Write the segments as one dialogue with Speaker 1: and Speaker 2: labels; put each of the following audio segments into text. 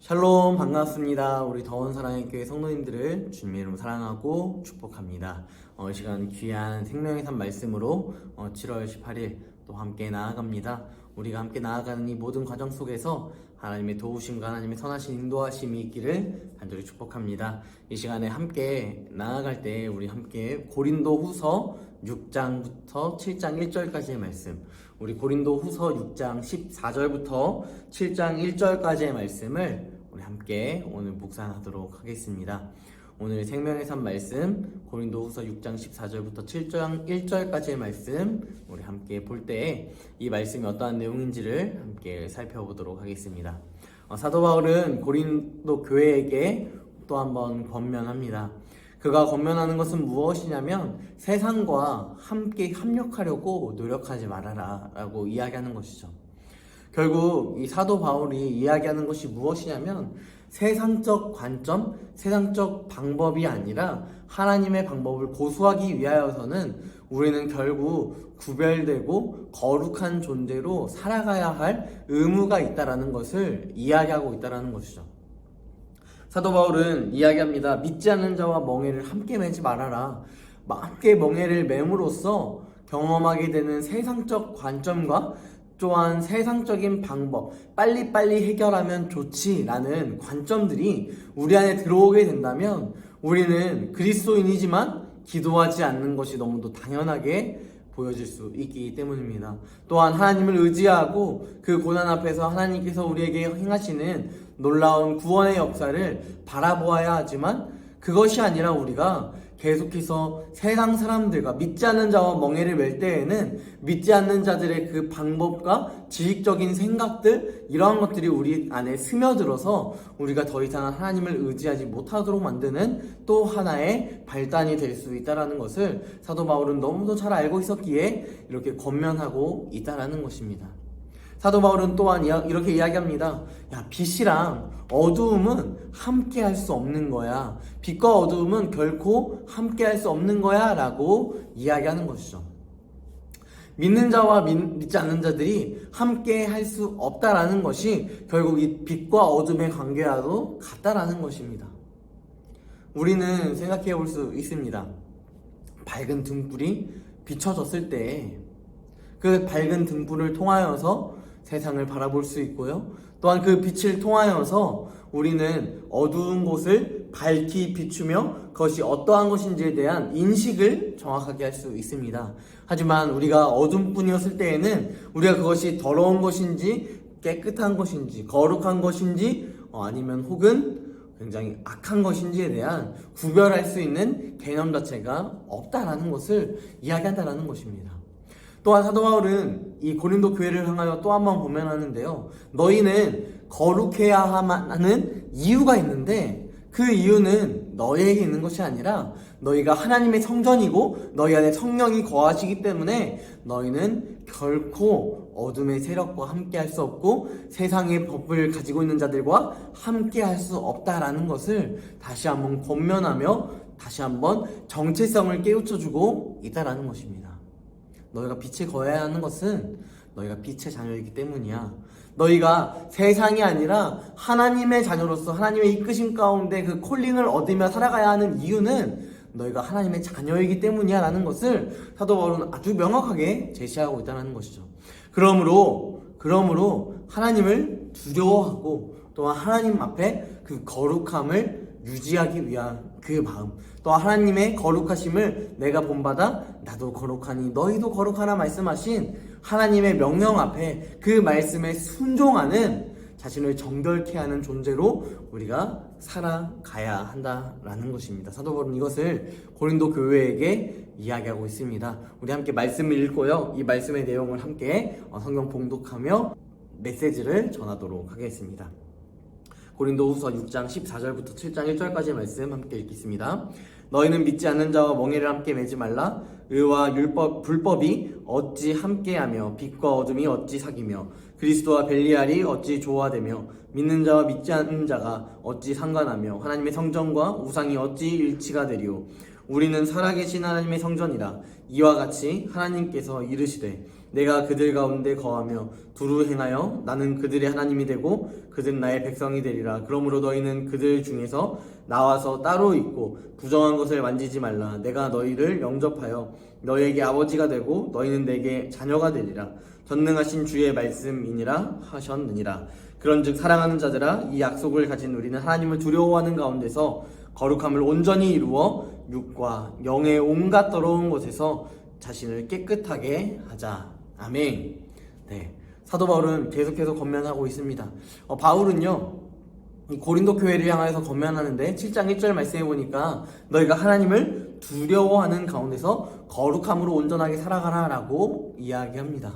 Speaker 1: 샬롬 반갑습니다. 우리 더운 사랑의 교회 성도님들을 주님의 이름으로 사랑하고 축복합니다. 이 시간 귀한 생명의 산 말씀으로 7월 18일 또 함께 나아갑니다. 우리가 함께 나아가는 이 모든 과정 속에서 하나님의 도우심과 하나님의 선하신 인도하심이 있기를 간절히 축복합니다. 이 시간에 함께 나아갈 때 우리 함께 고린도 후서 6장부터 7장 1절까지의 말씀, 우리 고린도 후서 6장 14절부터 7장 1절까지의 말씀을 우리 함께 오늘 묵상하도록 하겠습니다. 오늘 생명의 산 말씀 고린도 후서 6장 14절부터 7장 1절까지의 말씀 우리 함께 볼 때 이 말씀이 어떠한 내용인지를 함께 살펴보도록 하겠습니다. 사도 바울은 고린도 교회에게 또 한번 권면합니다. 그가 권면하는 것은 무엇이냐면 세상과 함께 합력하려고 노력하지 말아라 라고 이야기하는 것이죠. 결국 이 사도 바울이 이야기하는 것이 무엇이냐면 세상적 관점, 세상적 방법이 아니라 하나님의 방법을 고수하기 위하여서는 우리는 결국 구별되고 거룩한 존재로 살아가야 할 의무가 있다라는 것을 이야기하고 있다라는 것이죠. 사도 바울은 이야기합니다. 믿지 않는 자와 멍에를 함께 매지 말아라. 함께 멍에를 맴으로써 경험하게 되는 세상적 관점과 또한 세상적인 방법, 빨리빨리 해결하면 좋지라는 관점들이 우리 안에 들어오게 된다면 우리는 그리스도인이지만 기도하지 않는 것이 너무도 당연하게 보여질 수 있기 때문입니다. 또한 하나님을 의지하고 그 고난 앞에서 하나님께서 우리에게 행하시는 놀라운 구원의 역사를 바라보아야 하지만 그것이 아니라 우리가 계속해서 세상 사람들과 믿지 않는 자와 멍에를 맬 때에는 믿지 않는 자들의 그 방법과 지식적인 생각들 이러한 것들이 우리 안에 스며들어서 우리가 더 이상 하나님을 의지하지 못하도록 만드는 또 하나의 발단이 될 수 있다는 것을 사도 바울은 너무도 잘 알고 있었기에 이렇게 권면하고 있다는 것입니다. 사도 바울은 또한 이렇게 이야기합니다. 빛이랑 어두움은 함께 할 수 없는 거야. 빛과 어두움은 결코 함께 할 수 없는 거야 라고 이야기하는 것이죠. 믿는 자와 믿지 않는 자들이 함께 할 수 없다라는 것이 결국 이 빛과 어둠의 관계와도 같다라는 것입니다. 우리는 생각해 볼 수 있습니다. 밝은 등불이 비춰졌을 때 그 밝은 등불을 통하여서 세상을 바라볼 수 있고요. 또한 그 빛을 통하여서 우리는 어두운 곳을 밝히 비추며 그것이 어떠한 것인지에 대한 인식을 정확하게 할 수 있습니다. 하지만 우리가 어둠뿐이었을 때에는 우리가 그것이 더러운 것인지 깨끗한 것인지 거룩한 것인지 아니면 혹은 굉장히 악한 것인지에 대한 구별할 수 있는 개념 자체가 없다라는 것을 이야기한다는 것입니다. 또한 사도 바울은 이 고린도 교회를 향하여 또 한 번 권면하는데요. 너희는 거룩해야 하는 이유가 있는데 그 이유는 너희에게 있는 것이 아니라 너희가 하나님의 성전이고 너희 안에 성령이 거하시기 때문에 너희는 결코 어둠의 세력과 함께 할 수 없고 세상의 법을 가지고 있는 자들과 함께 할 수 없다라는 것을 다시 한번 권면하며 다시 한번 정체성을 깨우쳐주고 있다라는 것입니다. 너희가 빛에 거해야 하는 것은 너희가 빛의 자녀이기 때문이야. 너희가 세상이 아니라 하나님의 자녀로서 하나님의 이끄심 가운데 그 콜링을 얻으며 살아가야 하는 이유는 너희가 하나님의 자녀이기 때문이야 라는 것을 사도 바울은 아주 명확하게 제시하고 있다는 것이죠. 그러므로 하나님을 두려워하고 또한 하나님 앞에 그 거룩함을 유지하기 위한 그 마음, 또 하나님의 거룩하심을 내가 본받아 나도 거룩하니 너희도 거룩하라 말씀하신 하나님의 명령 앞에 그 말씀에 순종하는 자신을 정결케 하는 존재로 우리가 살아가야 한다라는 것입니다. 사도 바울은 이것을 고린도 교회에게 이야기하고 있습니다. 우리 함께 말씀을 읽고요. 이 말씀의 내용을 함께 성경 봉독하며 메시지를 전하도록 하겠습니다. 고린도 후서 6장 14절부터 7장 1절까지의 말씀 함께 읽겠습니다. 너희는 믿지 않는 자와 멍에를 함께 매지 말라. 의와 불법이 어찌 함께하며 빛과 어둠이 어찌 사귀며 그리스도와 벨리알이 어찌 조화되며 믿는 자와 믿지 않는 자가 어찌 상관하며 하나님의 성전과 우상이 어찌 일치가 되리오. 우리는 살아계신 하나님의 성전이라. 이와 같이 하나님께서 이르시되 내가 그들 가운데 거하며 두루 행하여 나는 그들의 하나님이 되고 그들은 나의 백성이 되리라. 그러므로 너희는 그들 중에서 나와서 따로 있고 부정한 것을 만지지 말라. 내가 너희를 영접하여 너희에게 아버지가 되고 너희는 내게 자녀가 되리라. 전능하신 주의 말씀이니라 하셨느니라. 그런즉 사랑하는 자들아, 이 약속을 가진 우리는 하나님을 두려워하는 가운데서 거룩함을 온전히 이루어 육과 영의 온갖 더러운 것에서 자신을 깨끗하게 하자. 아멘. 네, 사도 바울은 계속해서 권면하고 있습니다. 바울은요, 이 고린도 교회를 향해서 권면하는데 7장 1절 말씀해 보니까 너희가 하나님을 두려워하는 가운데서 거룩함으로 온전하게 살아가라 라고 이야기합니다.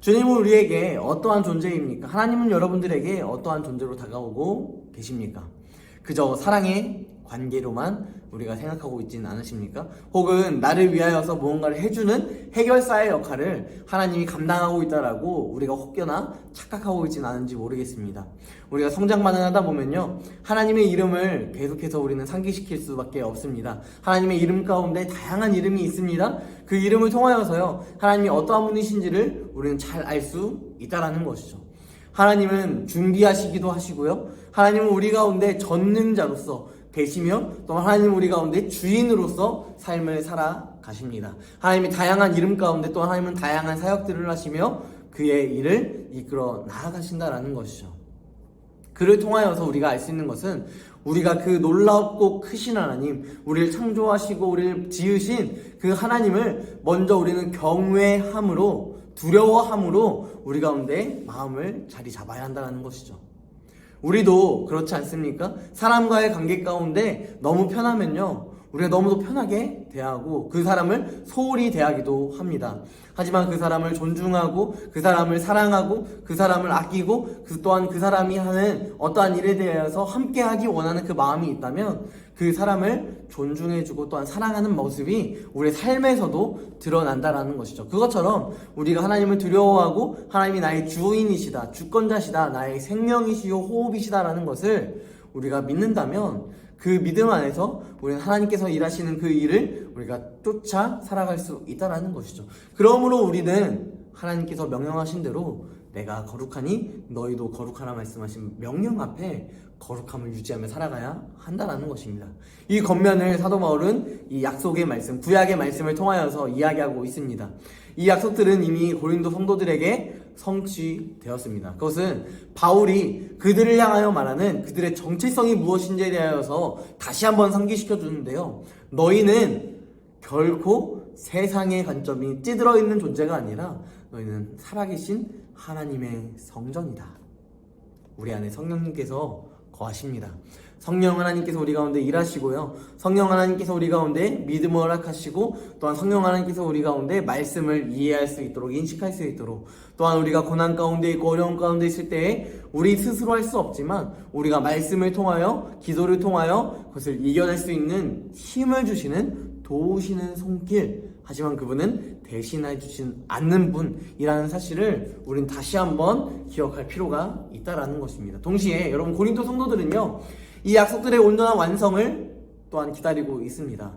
Speaker 1: 주님은 우리에게 어떠한 존재입니까? 하나님은 여러분들에게 어떠한 존재로 다가오고 계십니까? 그저 사랑의 관계로만 우리가 생각하고 있지는 않으십니까? 혹은 나를 위하여서 무언가를 해주는 해결사의 역할을 하나님이 감당하고 있다라고 우리가 혹여나 착각하고 있지는 않은지 모르겠습니다. 우리가 성장만을 하다 보면요, 하나님의 이름을 계속해서 우리는 상기시킬 수밖에 없습니다. 하나님의 이름 가운데 다양한 이름이 있습니다. 그 이름을 통하여서요, 하나님이 어떠한 분이신지를 우리는 잘 알 수 있다라는 것이죠. 하나님은 준비하시기도 하시고요, 하나님은 우리 가운데 전능자로서 계시며 또 하나님은 우리 가운데 주인으로서 삶을 살아가십니다. 하나님이 다양한 이름 가운데 또 하나님은 다양한 사역들을 하시며 그의 일을 이끌어 나아가신다라는 것이죠. 그를 통하여서 우리가 알 수 있는 것은 우리가 그 놀랍고 크신 하나님, 우리를 창조하시고 우리를 지으신 그 하나님을 먼저 우리는 경외함으로, 두려워함으로 우리 가운데 마음을 자리 잡아야 한다는 것이죠. 우리도 그렇지 않습니까? 사람과의 관계 가운데 너무 편하면요, 우리가 너무도 편하게 대하고 그 사람을 소홀히 대하기도 합니다. 하지만 그 사람을 존중하고 그 사람을 사랑하고 그 사람을 아끼고 또한 그 사람이 하는 어떠한 일에 대해서 함께하기 원하는 그 마음이 있다면 그 사람을 존중해주고 또한 사랑하는 모습이 우리의 삶에서도 드러난다라는 것이죠. 그것처럼 우리가 하나님을 두려워하고 하나님이 나의 주인이시다, 주권자시다, 나의 생명이시요 호흡이시다라는 것을 우리가 믿는다면 그 믿음 안에서 우리는 하나님께서 일하시는 그 일을 우리가 쫓아 살아갈 수 있다는 것이죠. 그러므로 우리는 하나님께서 명령하신 대로 내가 거룩하니 너희도 거룩하라 말씀하신 명령 앞에 거룩함을 유지하며 살아가야 한다는 것입니다. 이 겉면을 사도 바울은 이 약속의 말씀, 구약의 말씀을 통하여서 이야기하고 있습니다. 이 약속들은 이미 고린도 성도들에게 성취되었습니다. 그것은 바울이 그들을 향하여 말하는 그들의 정체성이 무엇인지에 대하여서 다시 한번 상기시켜 주는데요, 너희는 결코 세상의 관점이 찌들어 있는 존재가 아니라 너희는 살아계신 하나님의 성전이다. 우리 안에 성령님께서 거하십니다. 성령 하나님께서 우리 가운데 일하시고요, 성령 하나님께서 우리 가운데 믿음을 허락하시고 또한 성령 하나님께서 우리 가운데 말씀을 이해할 수 있도록, 인식할 수 있도록, 또한 우리가 고난 가운데 있고 어려움 가운데 있을 때에 우리 스스로 할 수 없지만 우리가 말씀을 통하여, 기도를 통하여 그것을 이겨낼 수 있는 힘을 주시는, 도우시는 손길, 하지만 그분은 대신해 주진 않는 분이라는 사실을 우린 다시 한번 기억할 필요가 있다라는 것입니다. 동시에 여러분, 고린도 성도들은요, 이 약속들의 온전한 완성을 또한 기다리고 있습니다.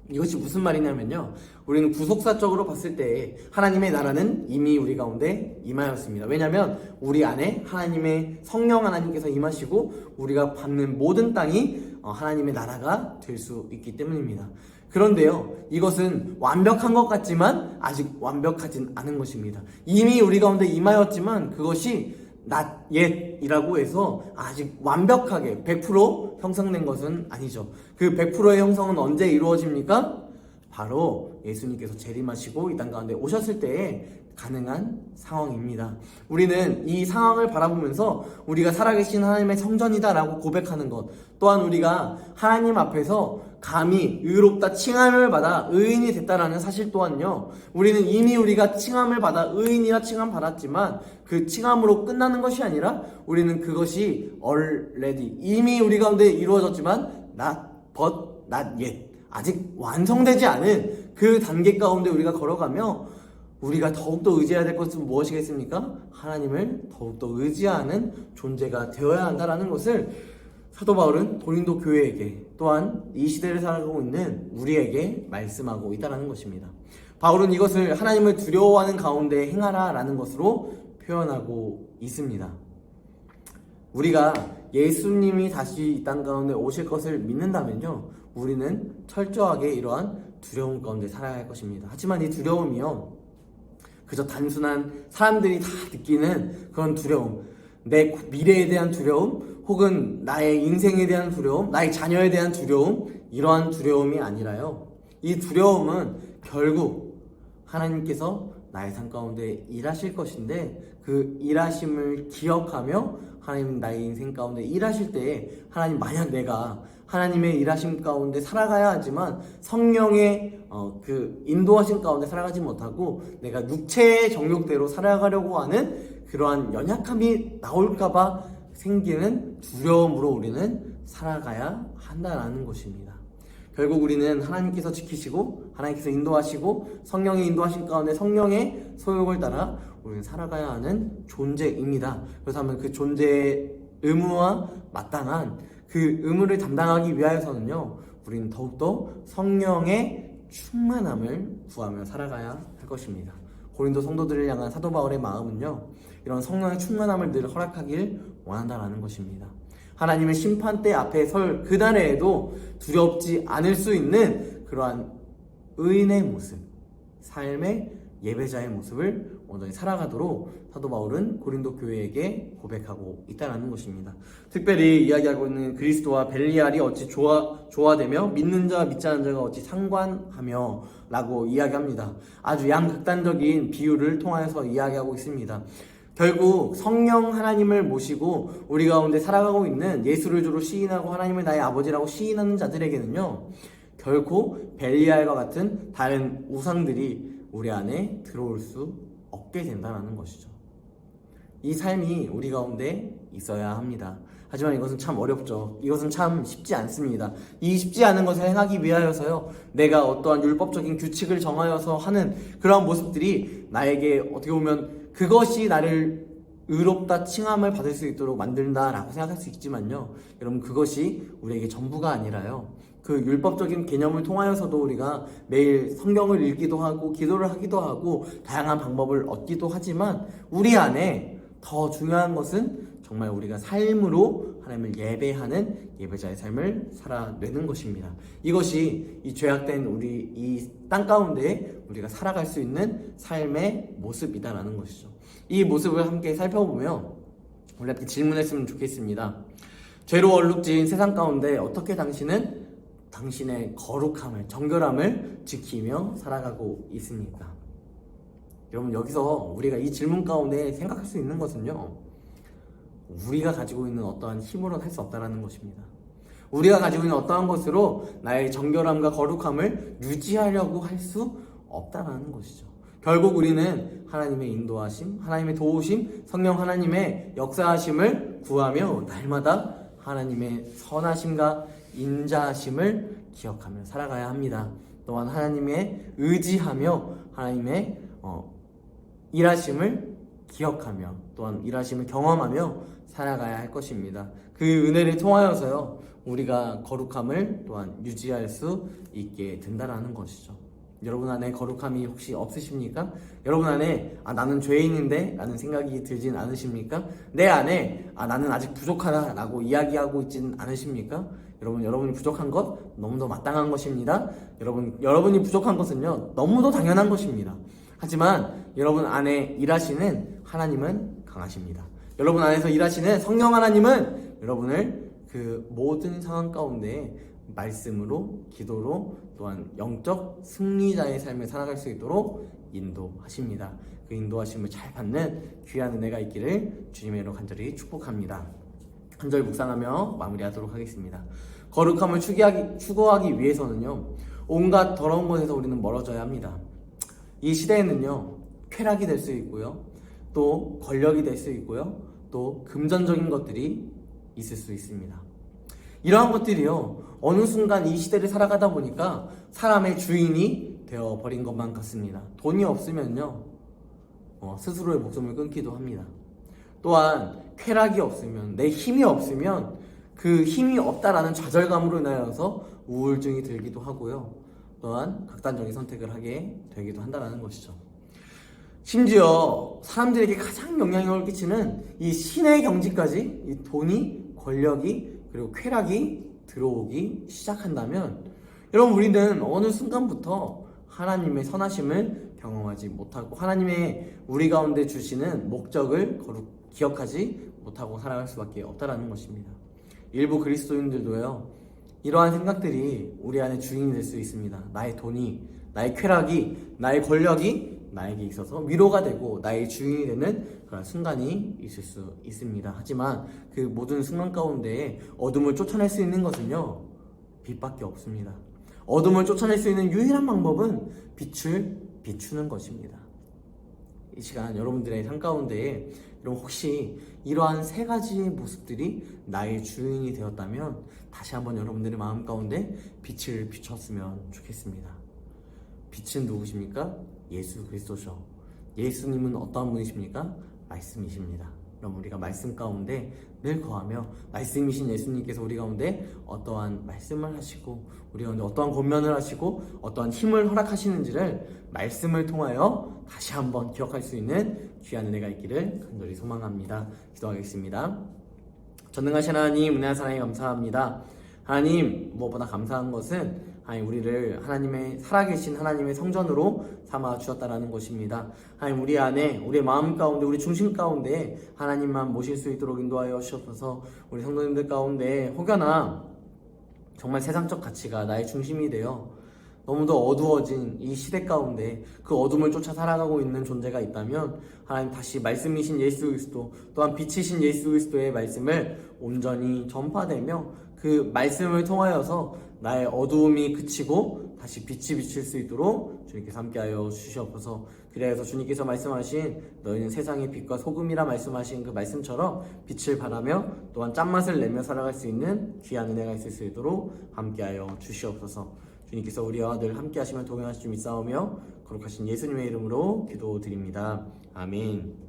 Speaker 1: 이것이 무슨 말이냐면요, 우리는 구속사적으로 봤을 때 하나님의 나라는 이미 우리 가운데 임하였습니다. 왜냐하면 우리 안에 하나님의 성령 하나님께서 임하시고 우리가 받는 모든 땅이 하나님의 나라가 될 수 있기 때문입니다. 그런데요, 이것은 완벽한 것 같지만 아직 완벽하진 않은 것입니다. 이미 우리 가운데 임하였지만 그것이 not yet이라고 해서 아직 완벽하게 100% 형성된 것은 아니죠. 그 100%의 형성은 언제 이루어집니까? 바로 예수님께서 재림하시고 이 땅 가운데 오셨을 때에 가능한 상황입니다. 우리는 이 상황을 바라보면서 우리가 살아계신 하나님의 성전이다라고 고백하는 것, 또한 우리가 하나님 앞에서 감히 의롭다 칭함을 받아 의인이 됐다라는 사실 또한요, 우리는 이미 우리가 칭함을 받아 의인이라 칭함 받았지만 그 칭함으로 끝나는 것이 아니라 우리는 그것이 already 이미 우리 가운데 이루어졌지만 not but not yet, 아직 완성되지 않은 그 단계 가운데 우리가 걸어가며 우리가 더욱더 의지해야 될 것은 무엇이겠습니까? 하나님을 더욱더 의지하는 존재가 되어야 한다는 것을 사도 바울은 고린도 교회에게 또한 이 시대를 살아가고 있는 우리에게 말씀하고 있다는 것입니다. 바울은 이것을 하나님을 두려워하는 가운데 행하라 라는 것으로 표현하고 있습니다. 우리가 예수님이 다시 이 땅 가운데 오실 것을 믿는다면요, 우리는 철저하게 이러한 두려움 가운데 살아야 할 것입니다. 하지만 이 두려움이요, 그저 단순한 사람들이 다 느끼는 그런 두려움, 내 미래에 대한 두려움, 혹은 나의 인생에 대한 두려움, 나의 자녀에 대한 두려움, 이러한 두려움이 아니라요, 이 두려움은 결국 하나님께서 나의 삶 가운데 일하실 것인데, 그 일하심을 기억하며 하나님 나의 인생 가운데 일하실 때에, 하나님 만약 내가 하나님의 일하심 가운데 살아가야 하지만 성령의 그 인도하심 가운데 살아가지 못하고 내가 육체의 정욕대로 살아가려고 하는 그러한 연약함이 나올까봐 생기는 두려움으로 우리는 살아가야 한다는 것입니다. 결국 우리는 하나님께서 지키시고 하나님께서 인도하시고 성령의 인도하심 가운데 성령의 소욕을 따라 우리는 살아가야 하는 존재입니다. 그렇다면 그 존재의 의무와 마땅한 그 의무를 담당하기 위하여서는요, 우리는 더욱더 성령의 충만함을 구하며 살아가야 할 것입니다. 고린도 성도들을 향한 사도 바울의 마음은요, 이런 성령의 충만함을 늘 허락하길 원한다는 것입니다. 하나님의 심판대 앞에 설 그날에도 두렵지 않을 수 있는 그러한 의인의 모습, 삶의 예배자의 모습을 온전히 살아가도록 사도 바울은 고린도 교회에게 고백하고 있다는 것입니다. 특별히 이야기하고 있는 그리스도와 벨리알이 어찌 조화되며 믿는 자와 믿지 않는 자가 어찌 상관하며 라고 이야기합니다. 아주 양극단적인 비유를 통하여서 이야기하고 있습니다. 결국 성령 하나님을 모시고 우리 가운데 살아가고 있는, 예수를 주로 시인하고 하나님을 나의 아버지라고 시인하는 자들에게는요, 결코 벨리알과 같은 다른 우상들이 우리 안에 들어올 수 없게 된다는 것이죠. 이 삶이 우리 가운데 있어야 합니다. 하지만 이것은 참 어렵죠. 이것은 참 쉽지 않습니다. 이 쉽지 않은 것을 행하기 위하여서요, 내가 어떠한 율법적인 규칙을 정하여서 하는 그러한 모습들이 나에게 어떻게 보면 그것이 나를 의롭다 칭함을 받을 수 있도록 만든다라고 생각할 수 있지만요, 여러분, 그것이 우리에게 전부가 아니라요, 그 율법적인 개념을 통하여서도 우리가 매일 성경을 읽기도 하고 기도를 하기도 하고 다양한 방법을 얻기도 하지만, 우리 안에 더 중요한 것은 정말 우리가 삶으로 하나님을 예배하는 예배자의 삶을 살아내는 것입니다. 이것이 이 죄악된 우리 이 땅 가운데 우리가 살아갈 수 있는 삶의 모습이다라는 것이죠. 이 모습을 함께 살펴보며 우리 함께 질문했으면 좋겠습니다. 죄로 얼룩진 세상 가운데 어떻게 당신은 당신의 거룩함을, 정결함을 지키며 살아가고 있습니까? 여러분, 여기서 우리가 이 질문 가운데 생각할 수 있는 것은요, 우리가 가지고 있는 어떠한 힘으로는 할 수 없다는 것입니다. 우리가 가지고 있는 어떠한 것으로 나의 정결함과 거룩함을 유지하려고 할 수 없다는 것이죠. 결국 우리는 하나님의 인도하심, 하나님의 도우심, 성령 하나님의 역사하심을 구하며 날마다 하나님의 선하심과 인자하심을 기억하며 살아가야 합니다. 또한 하나님의 의지하며 하나님의 일하심을 기억하며 또한 일하심을 경험하며 살아가야 할 것입니다. 그 은혜를 통하여서요, 우리가 거룩함을 또한 유지할 수 있게 된다는 것이죠. 여러분 안에 거룩함이 혹시 없으십니까? 여러분 안에 나는 죄인인데 라는 생각이 들진 않으십니까? 내 안에 나는 아직 부족하다 라고 이야기하고 있진 않으십니까? 여러분이 부족한 것 너무도 마땅한 것입니다. 여러분이 부족한 것은요, 너무도 당연한 것입니다. 하지만 여러분 안에 일하시는 하나님은 강하십니다. 여러분 안에서 일하시는 성령 하나님은 여러분을 그 모든 상황 가운데 말씀으로, 기도로, 또한 영적 승리자의 삶을 살아갈 수 있도록 인도하십니다. 그 인도하심을 잘 받는 귀한 은혜가 있기를 주님의 이름으로 간절히 축복합니다. 한 절 묵상하며 마무리하도록 하겠습니다. 거룩함을 추구하기 위해서는요, 온갖 더러운 것에서 우리는 멀어져야 합니다. 이 시대에는요, 쾌락이 될 수 있고요, 또 권력이 될 수 있고요, 또 금전적인 것들이 있을 수 있습니다. 이러한 것들이요, 어느 순간 이 시대를 살아가다 보니까 사람의 주인이 되어버린 것만 같습니다. 돈이 없으면요, 스스로의 목숨을 끊기도 합니다. 또한 쾌락이 없으면, 내 힘이 없으면 그 힘이 없다라는 좌절감으로 인하여서 우울증이 들기도 하고요. 또한 극단적인 선택을 하게 되기도 한다는 것이죠. 심지어 사람들에게 가장 영향력을 끼치는 이 신의 경지까지 이 돈이, 권력이, 그리고 쾌락이 들어오기 시작한다면 여러분, 우리는 어느 순간부터 하나님의 선하심을 경험하지 못하고 하나님의 우리 가운데 주시는 목적을 기억하지 못하고 살아갈 수밖에 없다는 것입니다. 일부 그리스도인들도요, 이러한 생각들이 우리 안에 주인이 될 수 있습니다. 나의 돈이, 나의 쾌락이, 나의 권력이 나에게 있어서 위로가 되고 나의 주인이 되는 그런 순간이 있을 수 있습니다. 하지만 그 모든 순간 가운데 어둠을 쫓아낼 수 있는 것은요, 빛밖에 없습니다. 어둠을 쫓아낼 수 있는 유일한 방법은 빛을 비추는 것입니다. 이 시간 여러분들의 삶 가운데 여러분, 혹시 이러한 세 가지의 모습들이 나의 주인이 되었다면 다시 한번 여러분들의 마음 가운데 빛을 비췄으면 좋겠습니다. 빛은 누구십니까? 예수 그리스도죠. 예수님은 어떠한 분이십니까? 말씀이십니다. 그럼 우리가 말씀 가운데 늘 거하며 말씀이신 예수님께서 우리 가운데 어떠한 말씀을 하시고 우리 가운데 어떠한 권면을 하시고 어떠한 힘을 허락하시는지를 말씀을 통하여 다시 한번 기억할 수 있는 귀한 은혜가 있기를 간절히 소망합니다. 기도하겠습니다. 전능하신 하나님, 은혜와 사랑에 감사합니다. 하나님, 무엇보다 감사한 것은 하나님, 우리를 하나님의 살아계신 하나님의 성전으로 삼아 주셨다라는 것입니다. 하나님, 우리 안에, 우리 마음 가운데, 우리 중심 가운데 하나님만 모실 수 있도록 인도하여 주셔서 우리 성도님들 가운데 혹여나 정말 세상적 가치가 나의 중심이 되어 너무도 어두워진 이 시대 가운데 그 어둠을 쫓아 살아가고 있는 존재가 있다면 하나님, 다시 말씀이신 예수 그리스도, 또한 빛이신 예수 그리스도의 말씀을 온전히 전파되며 그 말씀을 통하여서 나의 어두움이 그치고 다시 빛이 비칠 수 있도록 주님께서 함께하여 주시옵소서. 그래서 주님께서 말씀하신 너희는 세상의 빛과 소금이라 말씀하신 그 말씀처럼 빛을 발하며 또한 짠맛을 내며 살아갈 수 있는 귀한 은혜가 있을 수 있도록 함께하여 주시옵소서. 주님께서 우리와 늘 함께하시며 동행하실 줄 믿사오며 거룩하신 예수님의 이름으로 기도드립니다. 아멘.